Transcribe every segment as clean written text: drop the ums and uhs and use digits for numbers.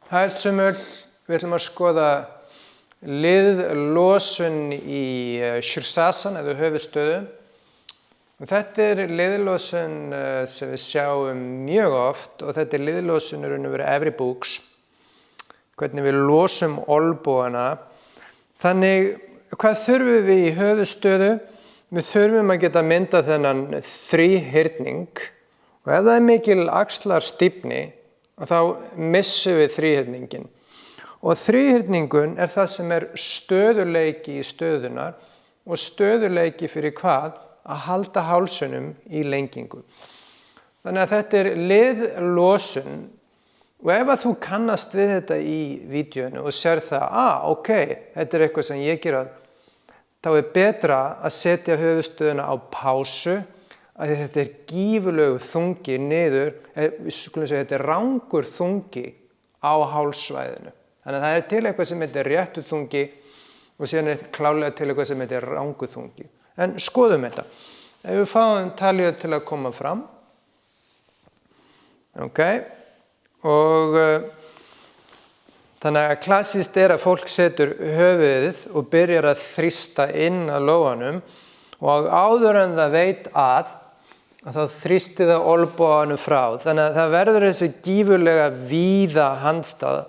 Hæ öllsömul, við ætlum að skoða liðlosun í Sirsasana eða höfuðstöðu. Þetta liðlosun sem við sjáum mjög oft og þetta liðlosun raun og veru efri búks. Hvernig við losum olnbogana. Þannig, hvað þurfum við í höfuðstöðu? Við þurfum að geta myndað þennan þríhyrning og ef það mikil axlarstífni þá missum við þríhyrningin. Og þríhyrningun það sem stöðuleiki í stöðunar og stöðuleiki fyrir hvað? Að halda hálsunum í lengingu. Þannig að þetta liðlosun og ef að þú kannast við þetta í vídeónu og sér það, ok, þetta eitthvað sem ég gera, þá betra að setja höfuðstöðuna á pásu að þetta gífurlegur þungi niður, við skulum segja þetta rangur þungi á hálssvæðinu. Þannig að það til eitthvað sem heitir réttur þungi og síðan klárlega til eitthvað sem heitir rangur þungi. En skoðum þetta. Ef við fáum talið til að koma fram. Ok. Og þannig að klassískt að fólk setur höfuðið og byrjar að þrýsta inn að lófanum og áður en það veit að þá þrýsti það olnboganum frá. Þannig að það verður þessi gífurlega víða handstað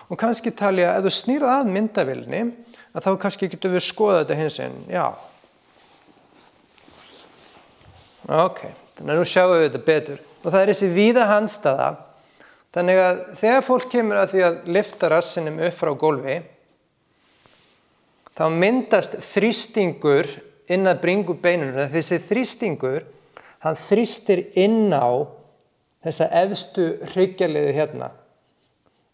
og kannski talið að ef þú snýrð að myndavélinni þá kannski getum við skoða þetta hins veginn. Já. Ok, þannig að nú sjáum við þetta betur. Og það þessi víða handstaða. Þannig að þegar fólk kemur að því að lyfta rassinum upp frá gólfi, þá myndast þrýstingur inn að bringubeinunum. Þessi þrýstingur, hann þrýstir inn á þessa efstu hryggjarliði hérna.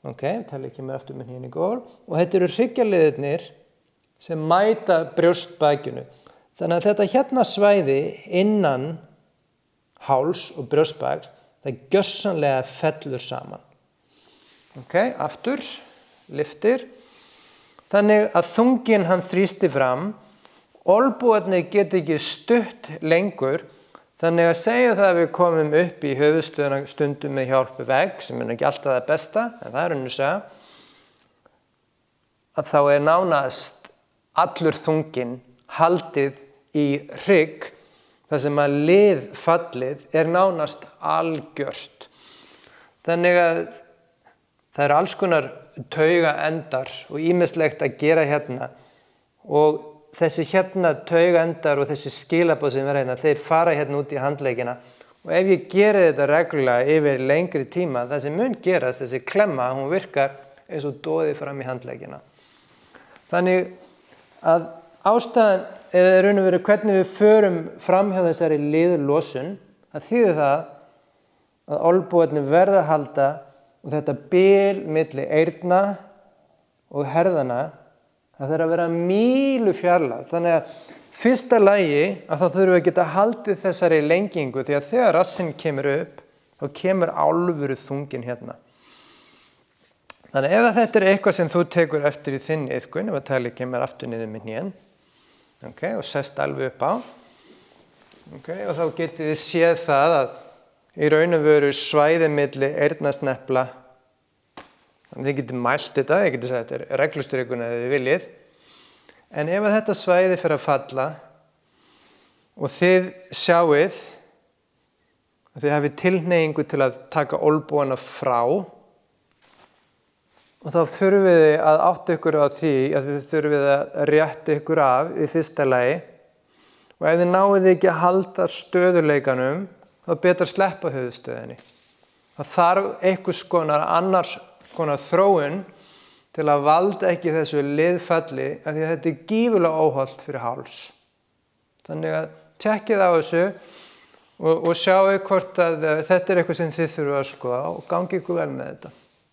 Ok, talið kemur aftur með hérna í gól. Og þetta hryggjarliðirnir sem mæta brjóstbakinu. Þannig að þetta hérna svæði innan háls og brjóstbaks, það gjörsamlega fellur saman. Ok, aftur, lyftir. Þannig að þunginn hann þrýstir fram, olnbogarnir geta ekki stutt lengur, þannig að segja það að við komum upp í höfuðstöðuna stundum með hjálp vegg, sem ekki alltaf það besta, en það önnur saga, að þá nánast allur þunginn haldið í hrygg, þar sem að liðfallið nánast algjört. Þannig að það alls konar taugaendar og ýmislegt að gera hérna og þessi hérna taugaendar og þessi skilaboð sem hérna, þeir fara hérna út í handleggina og ef ég geri þetta reglulega yfir lengri tíma, það sem mun gerast, þessi klemma, hún virkar eins og doði fram í handleggina. Þannig að ástæðan raun og veru hvernig við förum fram hjá þessari liðlosun, það þýðir það að olnbogarnir verða að halda og þetta bil milli eyrna og herðana, það þarf að vera mílu fjarlægð. Þannig að fyrsta lagi að þá þurfum við að geta haldið þessari lengingu því að þegar rassinn kemur upp, þá kemur alvöru þunginn hérna. Þannig ef þetta eitthvað sem þú tekur eftir í þinni iðkun, ef að talið kemur aftur niður með hnén, okay, og sest alveg upp á. Okay, og þá getið þið séð það að í raun og veru svæði milli eyrnasnepla. Þannig þið getið mælt þetta, þið getið sagt þetta reglustrikuna ef þið viljið. En ef þetta svæði fer að falla og þið sjáið að þið hafið tilhneigingu til að taka olnbogana frá og þá þurfið þið að átta ykkur á því að þið þurfið að rétta ykkur af í fyrsta lagi og ef þið náið ekki að halda stöðuleikanum þá betra að sleppa höfuðstöðinni. Það þarf einhvers konar annars konar þróun til að valda ekki þessu liðfalli af því að þetta gífurlega óhollt fyrir háls. Þannig að tekkið á þessu og sjáu hvort að þetta eitthvað sem þið þurfum að skoða og gangi ykkur vel með þetta.